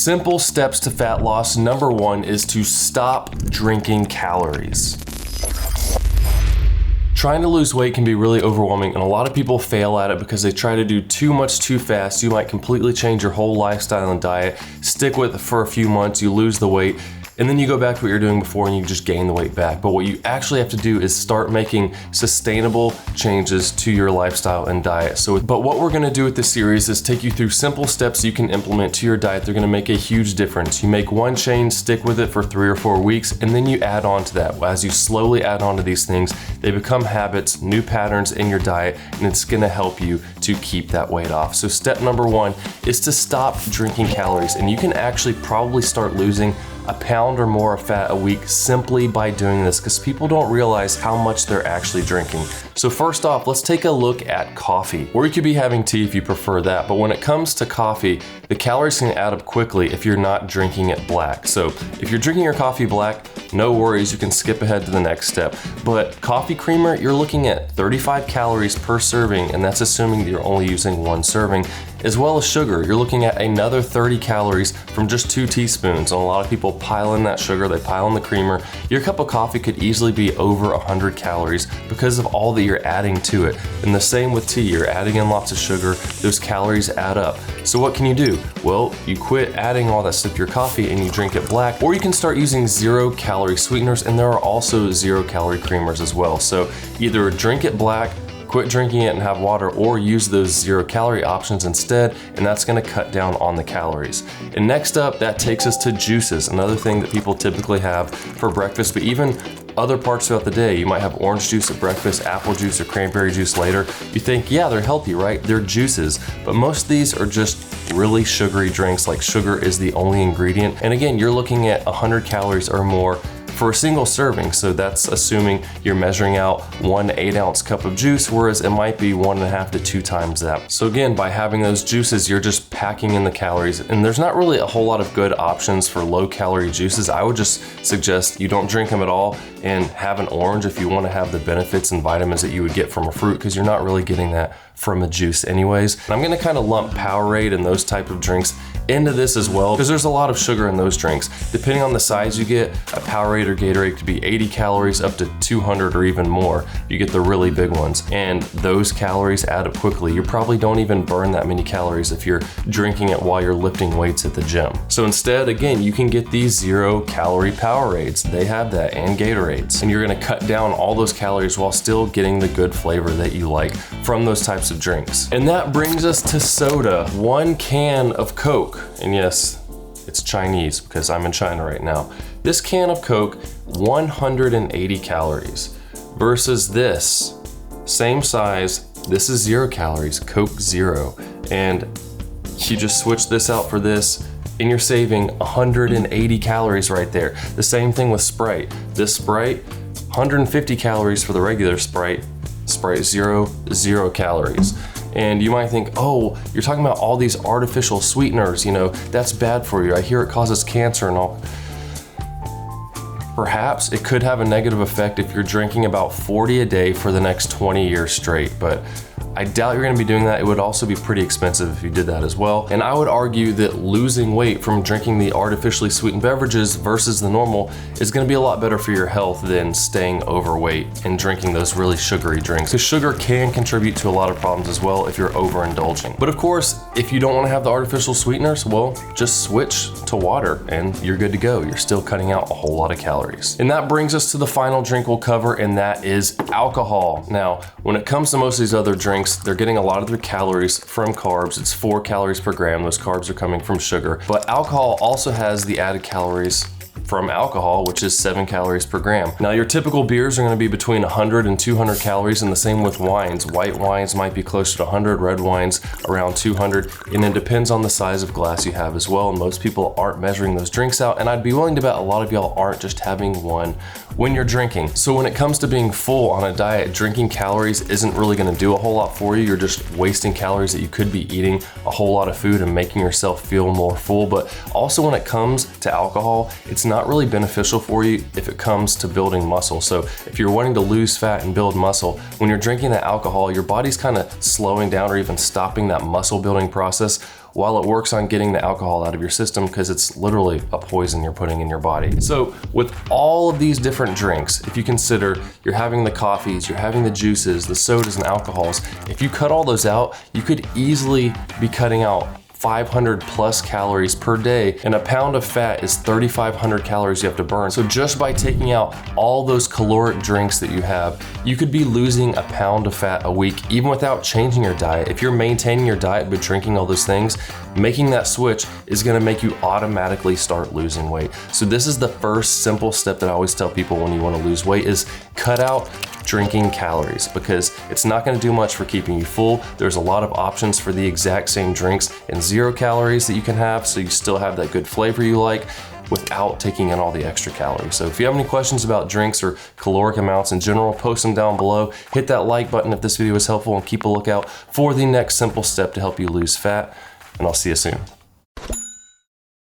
simple steps to fat loss. Number one is to stop drinking calories. Trying to lose weight can be really overwhelming, and a lot of people fail at it because they try to do too much too fast. You might completely change your whole lifestyle and diet, stick with it for a few months, you lose the weight, and then you go back to what you're doing before and you just gain the weight back. But what you actually have to do is start making sustainable changes to your lifestyle and diet. But what we're gonna do with this series is take you through simple steps you can implement to your diet. They're gonna make a huge difference. You make one change, stick with it for 3 or 4 weeks, and then you add on to that. As you slowly add on to these things, they become habits, new patterns in your diet, and it's gonna help you to keep that weight off. So step number one is to stop drinking calories, and you can actually probably start losing a pound or more of fat a week simply by doing this, because people don't realize how much they're actually drinking. So first off, let's take a look at coffee. Or you could be having tea if you prefer that, but when it comes to coffee, the calories can add up quickly if you're not drinking it black. So if you're drinking your coffee black, no worries, you can skip ahead to the next step. But coffee creamer, you're looking at 35 calories per serving, and that's assuming that you're only using 1 serving. As well as sugar, you're looking at another 30 calories from just 2 teaspoons. And a lot of people pile in that sugar, they pile in the creamer. Your cup of coffee could easily be over 100 calories because of all that you're adding to it. And the same with tea, you're adding in lots of sugar, those calories add up. So what can you do? Well, you quit adding all that stuff to your coffee and you drink it black, or you can start using 0-calorie sweeteners, and there are also 0-calorie creamers as well. So either drink it black, quit drinking it and have water, or use those 0-calorie options instead, and that's gonna cut down on the calories. And next up, that takes us to juices, another thing that people typically have for breakfast, but even other parts throughout the day. You might have orange juice at breakfast, apple juice or cranberry juice later. You think, yeah, they're healthy, right? They're juices, but most of these are just really sugary drinks, like sugar is the only ingredient. And again, you're looking at 100 calories or more for a single serving. So that's assuming you're measuring out 1 8-ounce cup of juice, whereas it might be 1.5 to 2 times that. So again, by having those juices, you're just packing in the calories, and there's not really a whole lot of good options for low-calorie juices. I would just suggest you don't drink them at all and have an orange if you want to have the benefits and vitamins that you would get from a fruit, because you're not really getting that from a juice anyways. And I'm gonna kind of lump Powerade and those type of drinks into this as well, because there's a lot of sugar in those drinks. Depending on the size you get, a Powerade or Gatorade could be 80 calories up to 200 or even more. You get the really big ones, and those calories add up quickly. You probably don't even burn that many calories if you're drinking it while you're lifting weights at the gym. So instead, again, you can get these 0-calorie Powerades. They have that, and Gatorades. And you're gonna cut down all those calories while still getting the good flavor that you like from those types of drinks. And that brings us to soda. 1 can of Coke. And yes, it's Chinese because I'm in China right now. This can of Coke, 180 calories versus this, same size, this is 0 calories, Coke 0. And you just switch this out for this, and you're saving 180 calories right there. The same thing with Sprite. This Sprite, 150 calories for the regular Sprite, Sprite 0, 0 calories. And you might think, oh, you're talking about all these artificial sweeteners, you know, that's bad for you. I hear it causes cancer and all. Perhaps it could have a negative effect if you're drinking about 40 a day for the next 20 years straight, but I doubt you're gonna be doing that. It would also be pretty expensive if you did that as well. And I would argue that losing weight from drinking the artificially sweetened beverages versus the normal is gonna be a lot better for your health than staying overweight and drinking those really sugary drinks. Because sugar can contribute to a lot of problems as well if you're overindulging. But of course, if you don't wanna have the artificial sweeteners, well, just switch to water and you're good to go. You're still cutting out a whole lot of calories. And that brings us to the final drink we'll cover, and that is alcohol. Now, when it comes to most of these other drinks, they're getting a lot of their calories from carbs. It's 4 calories per gram. Those carbs are coming from sugar. But alcohol also has the added calories from alcohol, which is 7 calories per gram. Now, your typical beers are gonna be between 100 and 200 calories, and the same with wines. White wines might be closer to 100, red wines around 200, and it depends on the size of glass you have as well, and most people aren't measuring those drinks out, and I'd be willing to bet a lot of y'all aren't just having one when you're drinking. So when it comes to being full on a diet, drinking calories isn't really gonna do a whole lot for you. You're just wasting calories that you could be eating a whole lot of food and making yourself feel more full. But also when it comes to alcohol, it's not really beneficial for you if it comes to building muscle. So if you're wanting to lose fat and build muscle, when you're drinking that alcohol, your body's kind of slowing down or even stopping that muscle building process. while it works on getting the alcohol out of your system, because it's literally a poison you're putting in your body. So with all of these different drinks, if you consider you're having the coffees, you're having the juices, the sodas and alcohols, if you cut all those out, you could easily be cutting out 500 plus calories per day, and a pound of fat is 3,500 calories you have to burn. So just by taking out all those caloric drinks that you have, you could be losing a pound of fat a week, even without changing your diet. If you're maintaining your diet but drinking all those things, making that switch is gonna make you automatically start losing weight. So this is the first simple step that I always tell people when you wanna lose weight is cut out drinking calories, because it's not gonna do much for keeping you full. There's a lot of options for the exact same drinks and 0 calories that you can have, so you still have that good flavor you like without taking in all the extra calories. So if you have any questions about drinks or caloric amounts in general, post them down below. Hit that like button if this video was helpful, and keep a lookout for the next simple step to help you lose fat, and I'll see you soon.